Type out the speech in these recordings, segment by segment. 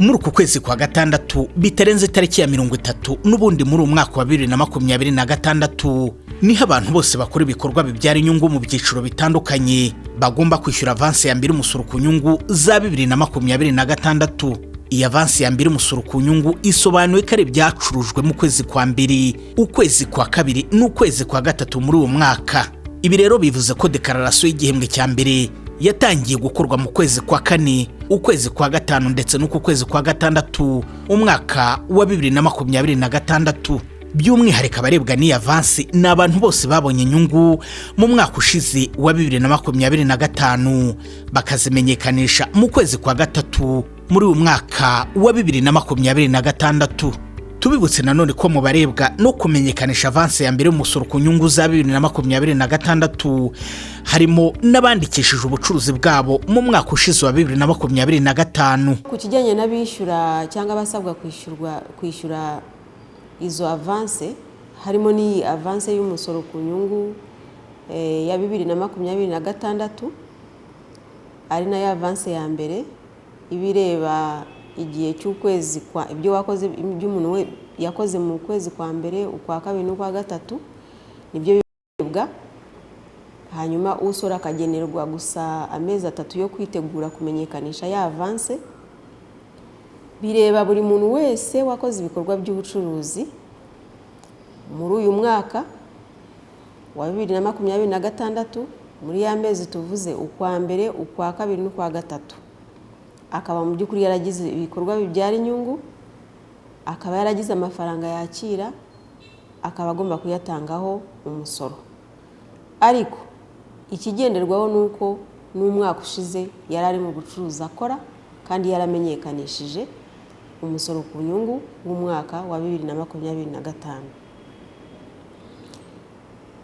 muri uku kwezi kwa gatandatu bitarenze tariki ya 30 n'ubundi muri umwaka wa 2026 niho abantu bose bakora ibikorwa bibyara inyungu mu byiciro bitandukanye bagomba kwishyura avance ya mbere umusoro ku nyungu za 2026. Iyi avance ya mbere umusoro ku nyungu isobanuye ko ari byacurujwe mu kwezi kwa mbere, ukwezi kwa kabiri n'ukwezi kwa gatatu muri uwo mwaka. Ibi rero bivuze ko dekararasiyo y'igihembwe cya mbere yatangiye gukorwa mu kwezi kwa kane, ukwezi kwa gatanu ndetse n'uku kwezi kwa gatandatu umwaka wa 2026. By'umwihariko abarebwa n'iyi avance ni abantu bose babonye inyungu mu mwaka ushize wa 2025 bakazimenyekanisha mu kwezi kwa gatatu muri uyu mwaka wa 2026. Tubibutse nanone ko mu barebwa no kumenyekanisha avance ya mbere umusoro ku nyungu za 2026 harimo n'abandikishije ubucuruzi bwabo mu mwaka ushize wa 2025. Ku kijyanye n'abishyura cyangwa basabwa kwishyura izo avance, harimo ni avance y'umusoro ku nyungu ya 2026 ari nayo avance ya mbere ibireba igihe cy'ukwezi kwa ibyo wakoze by'umuntu we yakoze mu kwezi kwa mbere, ukwa kabiri n'ukwa gatatu nibyo birebwa. Hanyuma usora akagenerwa gusa amezi 3 yo kwitegura kumenyekanisha ya avance. Bireba buri muntu wese wakoze ibikorwa by'ubucuruzi muri uyu mwaka wa 2026 muri ya mezi tuvuze, ukwa mbere, ukwa kabiri n'ukwa gatatu. Akaba mu by'ukuri yaragize ibikorwa bibyara inyungu, akaba yaragize amafaranga yakira, akaba agomba kuyatangaho umusoro. Ariko ikigenderwaho nuko n'umwaka ushize yarari mu bucuruzi akora kandi yaramenyekanishije umusoro ku nyungu w'umwaka wa 2025.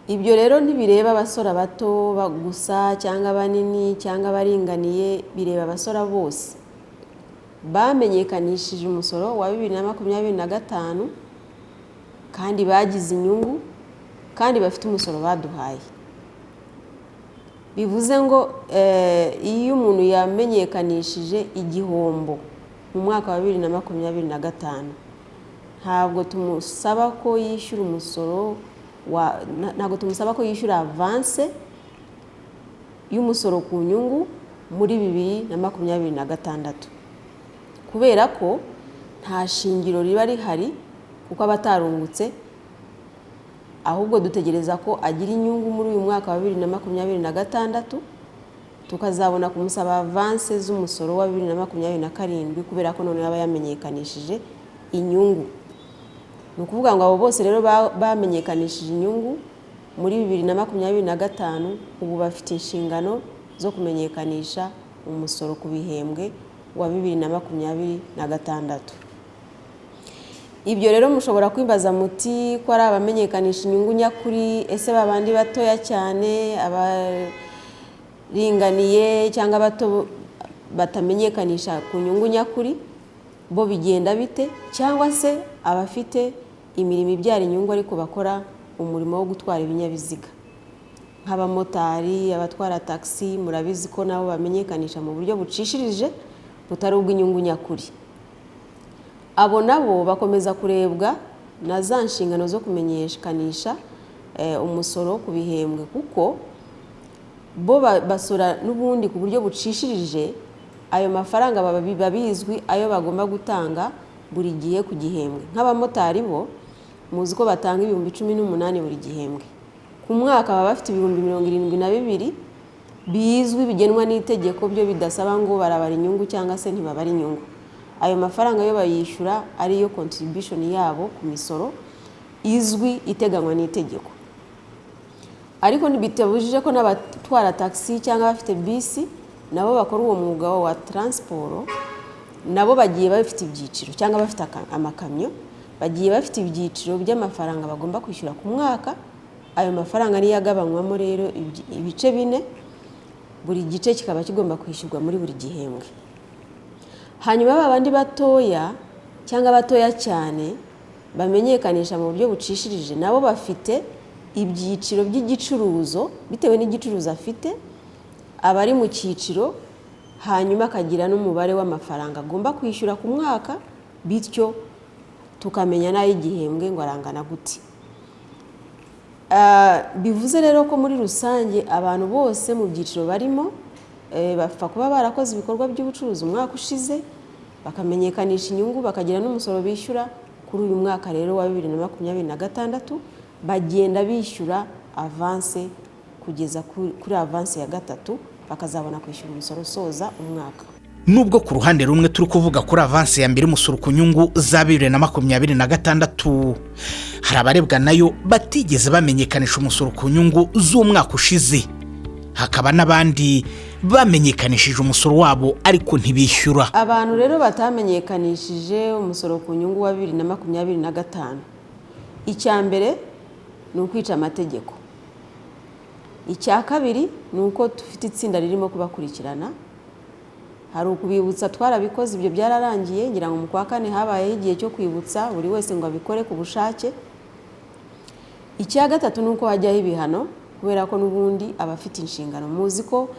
Ibyo rero ntibireba abasora bato gusa cyangwa banini cyangwa baringaniye, bireba abasora bose bamenyekanishije umusoro wa 2025 kandi bagize inyungu kandi bafite umusoro baduhaye. Bivuze ngo iyo umuntu yamenyekanishije igihombo mu mwaka wa 2025 ntabwo tumusaba ko yishyura umusoro ntabwo tumusaba ko yishyura avance y'umusoro ku nyungu muri 2026, kubera ko nta shingiro riba rihari kuko abatarungutse, ahubwo dutegereza ko agira inyungu muri uyu mwaka wa 2026 tukazabona kumusaba avance z'umusoro wa 2027 kubera ko none yaba yamenyekanishije inyungu. Ni ukuvuga ngo abo bose rero bamenyekanishije inyungu muri 2025 ubu bafite inshingano zo kumenyekanisha umusoro ku bihembwe wa 2026. Ibyo rero mushobora kwibaza muti ko ari abamenyekanisha inyungu nyakuri, ese babandi batoya cyane abaringaniye cyangwa bato batamenyekanisha ku nyungu nyakuri bo bigenda bite, cyangwa se abafite imirimo ibyara inyungu ariko bakora umurimo wo gutwara ibinyabiziga nk'abamotari, abatwara taxi, murabizi ko nabo bamenyekanisha mu buryo bucishirije butari ubw'inyungu nyakuri. Abo nabo bakomeza kurebwa na za nshingano zo kumenyekanisha umusoro ku bihembwe, kuko bo basora n'ubundi ku buryo bucishirije. Ayo mafaranga babizwi ayo bagomba gutanga buri gihe ku gihembwe. Nk'abamotari bo muzi ko batanga 18,000 buri gihembwe. Ku mwaka baba bafite 72,000 bizwi bigenwa n'itegeko, byo bidasaba ngo barabara inyungu cyangwa se ntibabara inyungu. Ayo mafaranga yo bayishyura ariyo contribution yabo ku misoro izwi iteganywa n'itegeko. Ariko ntibitabujije ko n'abatwara taxi cyangwa bafite bisi nabo bakora uwo mwuga wa transport, nabo bagiye bafite ibyiciro cyangwa bafite amakamyo, bagiye bafite ibyiciro by'amafaranga bagomba kwishyura ku mwaka. Ayo mafaranga niyo agabanywamo rero ibice 4, buri gice kikaba kigomba kwishyurwa muri buri gihembwe. Hanyuma babandi batoya cyangwa batoya cyane bamenyekanisha mu buryo bucishirije, nabo bafite ibyiciro by'igicuruzo bitewe n'igicuruzo afite. Abari mu cyiciro hanyuma akagira n'umubare w'amafaranga agomba kwishyura ku mwaka, bityo tukamenya n'ay'igihembwe ngo arangana gute. Bivuze rero ko muri rusange abantu bose mu byiciro barimo bapfa kuba barakoze ibikorwa by'ubucuruzi umwaka ushize, bakamenyekanisha inyungu, bakagira n'umusoro bishyura. Kuri uyu mwaka rero wa 2026 bagenda bishyura avance kugeza kuri avance ya gatatu, bakazabona kwishyura umusoro usoza umwaka. Nubwo ku ruhande rumwe turi kuvuga kuri avance ya mbere umusoro ku nyungu za 2026, hari abarebwa nayo batigeze bamenyekanisha umusoro ku nyungu z'umwaka ushize, hakaba n'abandi bamenyekanishije umusoro wabo ariko ntibishyura. Abantu rero batamenyekanishije umusoro ku nyungu wa 2025, icya mbere ni ukwica amategeko, icya kabiri ni uko dufite itsinda ririmo kubakurikirana. Hari ukubibutsa twarabikoze, ibyo byararangiye, ngira ngo mu kwa kane habaye igihe cyo kwibutsa buri wese ngo abikore ku bushake. Icya gatatu ni uko hajyaho ibihano, kubera ko n'ubundi abafite inshingano. Muzi ko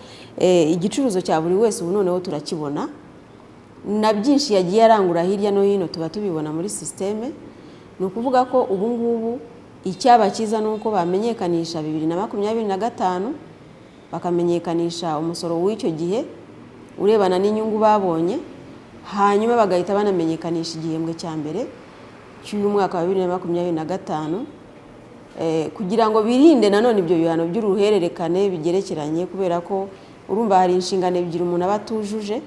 igicuruzo cya buri wese ubu noneho turakibona, na byinshi yagiye arangura hirya no hino tuba tubibona muri systeme. Ni ukuvuga ko ubu ngubu icyaba cyiza ni uko bamenyekanisha 2025, bakamenyekanisha umusoro w'icyo gihe urebana n'inyungu babonye, hanyuma bagahita banamenyekanisha igihembwe cya mbere cy'uyu mwaka wa 2025, kugira ngo birinde nanone ibyo bihano by'uruhererekane bigerekeranye, kubera ko urumva hari inshingano ebyiri umuntu aba atujuje.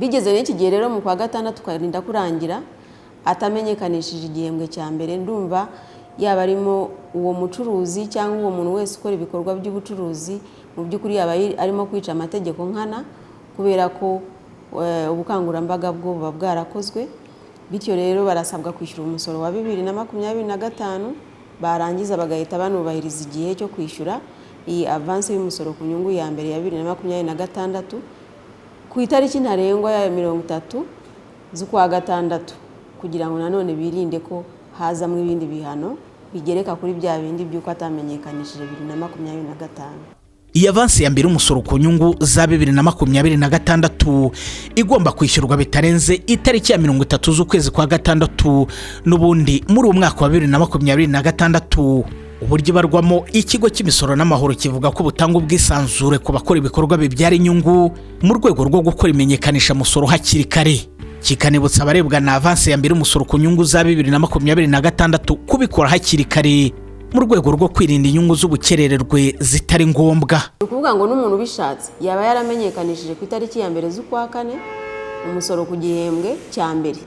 Bigeze n'iki gihe rero mu kwa gatandatu karinda kurangira atamenyekanishije igihembwe cya mbere, ndumva yaba arimo uwo mucuruzi cyangwa uwo muntu wese ukora ibikorwa by'ubucuruzi mu by'ukuri yaba arimo kwica amategeko nkana, kubera ko ubukangurambaga bwo buba bwarakozwe. Bityo rero barasabwa kwishyura umusoro wa 2025, barangiza bagahita banubahiriza igihe cyo kwishyura iyi avance y'umusoro ku nyungu ya mbere ya 2026 ku itariki ntarengwa ya 30 z'ukwa gatandatu, kugira ngo nanone birinde ko hazamwe ibindi bihano bigereka kuri bya bindi by'uko atamenyekanishije 2025. Iyi avance ya mbere umusoro ku nyungu za 2026 igomba kwishyurwa bitarenze itariki ya 30 z'ukwezi kwa gatandatu, n'ubundi muri umwaka wa 2026. Uburyo barwamo ikigo cy'imisoro n'amahoro kivuga ko butanga ubwisanzure ku bakora ibikorwa bibyara inyungu mu rwego rwo gukora imenyekanisha musoro hakiri kare. Kikanibutsa abarebwa na avance ya mbere umusoro ku nyungu za 2026 kubikora hakiri kare mu rwego rwo kwirinda inyungu z'ubukerererwe zitari ngombwa. Ukuvuga ngo n'umuntu bishatse yaba yaramenyekanishije ku itariki ya mbere z'ukwa kane umusoro ku gihembwe cya mbere,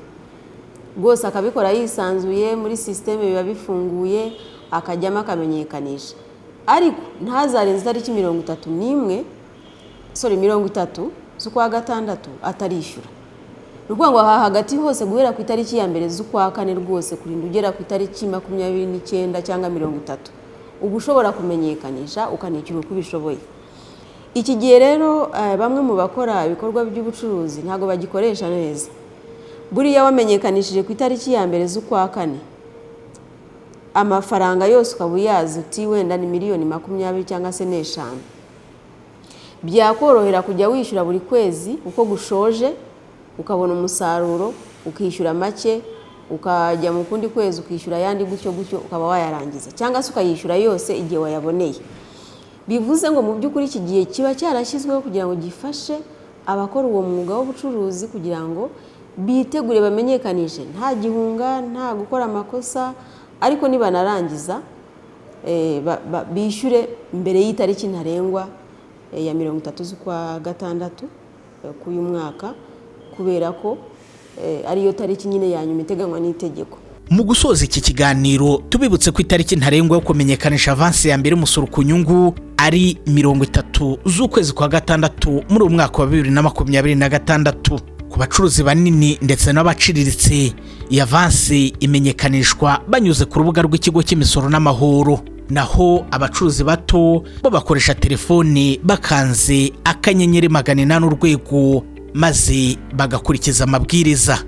rwose akabikora yisanzuye muri systeme, biba bifunguye, akajyamo akamenyekanisha, ariko ntazarenze itariki 30 z'ukwa gatandatu atarishyura. Ukuvuga ngo aha hagati hose guhera ku itariki ya mbere z'ukwa kane rwose kurinda ugera ku itariki 29 cyangwa 30 uba ushobora kumenyekanisha ukanishyura uko ubishoboye. Iki gihe rero bamwe mu bakora ibikorwa by'ubucuruzi ntago bagikoresha neza. Buriya wamenyekanishije ku itariki ya mbere z'ukwa kane, amafaranga yose ukaba uyazi uti wenda ni miliyoni 20 cyangwa se 5, byakorohera kujya wishyura buri kwezi uko gushoje, ukabona umusaruro, ukishyura make, ukajya mu kundi kwezi ukishyura yandi gutyo ukaba wayarangiza, cyangwa se ukayishyura yose igihe wayaboneye. Bivuze ngo mu by'ukuri iki gihe kiba cyarashyizweho kugira ngo gifashe abakora uwo mwuga w'ubucuruzi kugira ngo bitegure bamenyekanishe nta gihunga, nta gukora amakosa, ariko nibanarangiza bishyure mbere y'itariki ntarengwa ya 30 z'ukwa gatandatu k'uyu mwaka, kubera ko ariyo tariki nyine yanyuma iteganywa n'itegeko. Mu gusoza iki kiganiro tubibutse ku itariki ntarengwa yo kumenyekanisha avance ya mbere umusoro ku nyungu ari 30 z'ukwezi kwa gatandatu muri umwaka wa 2026. Ku bacuruzi banini ndetse n'abaciriritse, iyi avance imenyekanishwa banyuze ku rubuga rw'ikigo cy'imisoro n'amahoro, naho abacuruzi bato bo bakoresha telefone bakanze *800 urwego maze bagakurikiza amabwiriza.